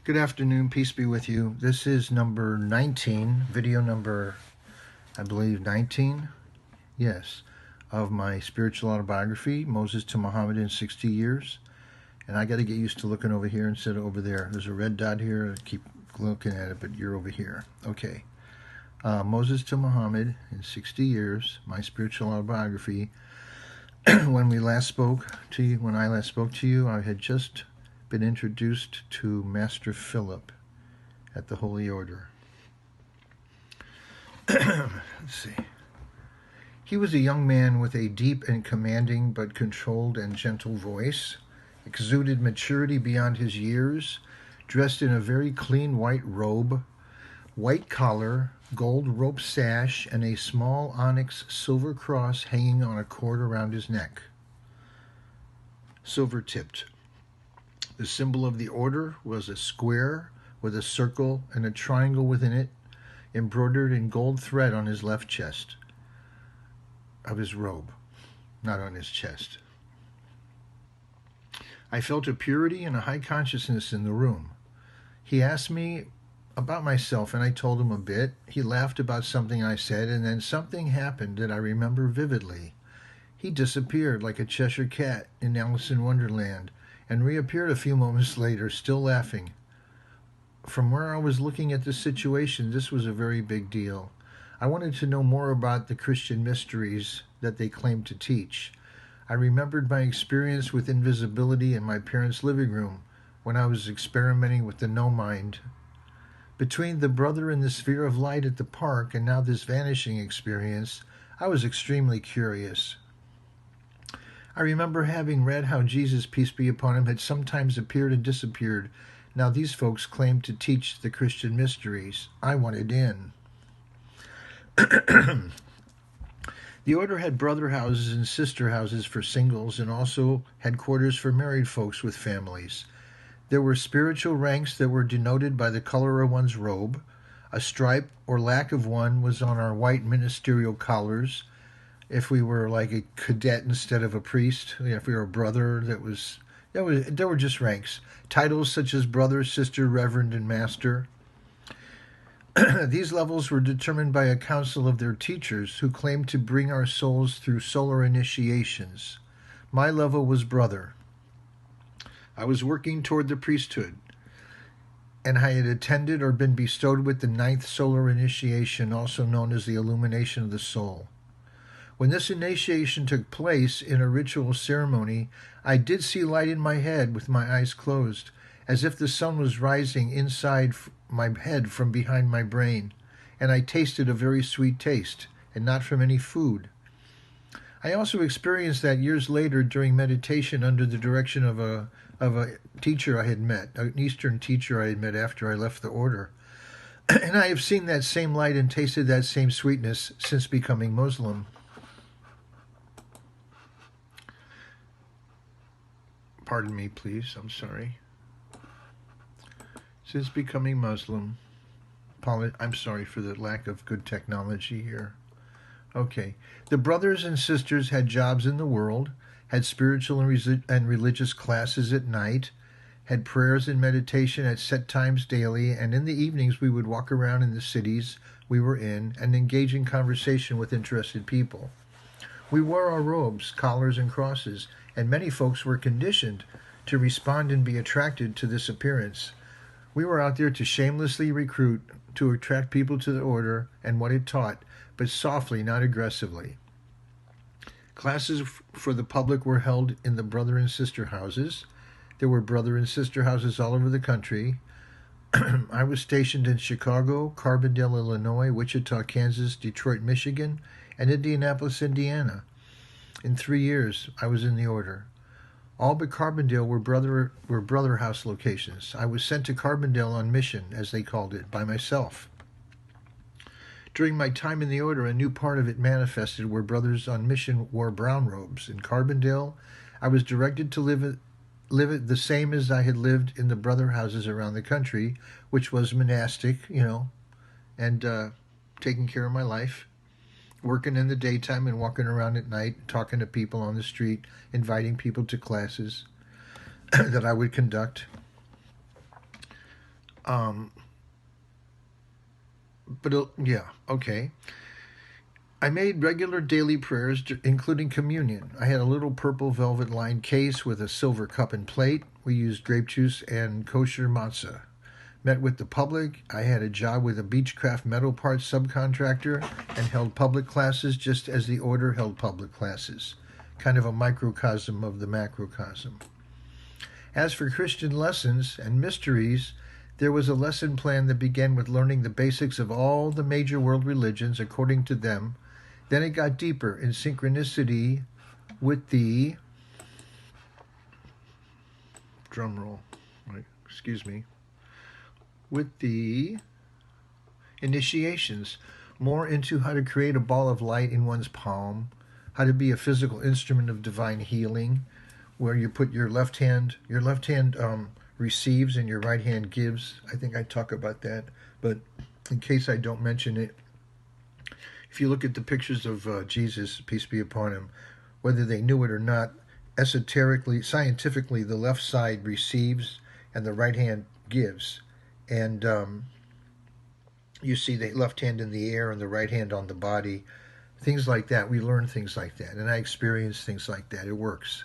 Good afternoon, peace be with you. This is number 19, video number, I believe, 19, yes, of my spiritual autobiography, Moses to Muhammad in 60 Years. And I got to get used to looking over here instead of over there. There's a red dot here, I keep looking at it, but you're over here. Okay. Moses to Muhammad in 60 Years, my spiritual autobiography. When I last spoke to you, I had just been introduced to Master Philip at the Holy Order. Let's see. He was a young man with a deep and commanding but controlled and gentle voice, exuded maturity beyond his years, dressed in a very clean white robe, white collar, gold rope sash, and a small onyx silver cross hanging on a cord around his neck, silver-tipped. The symbol of the order was a square with a circle and a triangle within it, embroidered in gold thread on his left chest of his robe, not on his chest. I felt a purity and a high consciousness in the room. He asked me about myself, and I told him a bit. He laughed about something I said, and then something happened that I remember vividly. He disappeared like a Cheshire cat in Alice in Wonderland, and reappeared a few moments later, still laughing. From where I was looking at the situation, this was a very big deal. I wanted to know more about the Christian mysteries that they claimed to teach. I remembered my experience with invisibility in my parents' living room when I was experimenting with the no mind. Between the brother in the sphere of light at the park and now this vanishing experience, I was extremely curious. I remember having read how Jesus, peace be upon him, had sometimes appeared and disappeared. Now these folks claimed to teach the Christian mysteries. I wanted in. The order had brother houses and sister houses for singles, and also had quarters for married folks with families. There were spiritual ranks that were denoted by the color of one's robe. A stripe or lack of one was on our white ministerial collars. If we were like a cadet instead of a priest, if we were a brother, there were just ranks. Titles such as brother, sister, reverend, and master. These levels were determined by a council of their teachers who claimed to bring our souls through solar initiations. My level was brother. I was working toward the priesthood, and I had attended or been bestowed with the 9th solar initiation, also known as the illumination of the soul. When this initiation took place in a ritual ceremony, I did see light in my head with my eyes closed, as if the sun was rising inside my head from behind my brain, and I tasted a very sweet taste, and not from any food. I also experienced that years later during meditation under the direction of a teacher I had met, an Eastern teacher I had met after I left the order. And I have seen that same light and tasted that same sweetness since becoming Muslim. Pardon me, please. I'm sorry. Since becoming Muslim, I'm sorry for the lack of good technology here. Okay. The brothers and sisters had jobs in the world, had spiritual and religious classes at night, had prayers and meditation at set times daily, and in the evenings we would walk around in the cities we were in and engage in conversation with interested people. We wore our robes, collars, and crosses, and many folks were conditioned to respond and be attracted to this appearance. We were out there to shamelessly recruit, to attract people to the order and what it taught, but softly, not aggressively. Classes for the public were held in the brother and sister houses. There were brother and sister houses all over the country. I was stationed in Chicago, Carbondale, Illinois, Wichita, Kansas, Detroit, Michigan, and Indianapolis, Indiana. In 3 years, I was in the order. All but Carbondale were brother house locations. I was sent to Carbondale on mission, as they called it, by myself. During my time in the order, a new part of it manifested where brothers on mission wore brown robes. In Carbondale, I was directed to live it the same as I had lived in the brother houses around the country, which was monastic, and taking care of my life, working in the daytime and walking around at night, talking to people on the street, inviting people to classes that I would conduct. Um, yeah, okay. I made regular daily prayers, including communion. I had a little purple velvet lined case with a silver cup and plate. We used grape juice and kosher matzah. Met with the public. I had a job with a Beechcraft metal parts subcontractor and held public classes just as the order held public classes. Kind of a microcosm of the macrocosm. As for Christian lessons and mysteries, there was a lesson plan that began with learning the basics of all the major world religions according to them. Then it got deeper in synchronicity with the drum roll. Excuse me. With the initiations, more into how to create a ball of light in one's palm, how to be a physical instrument of divine healing, where you put your left hand receives and your right hand gives. I think I talk about that, but in case I don't mention it, if you look at the pictures of Jesus, peace be upon him, whether they knew it or not, esoterically, scientifically, the left side receives and the right hand gives. And you see the left hand in the air and the right hand on the body. Things like that. We learn things like that. And I experience things like that. It works.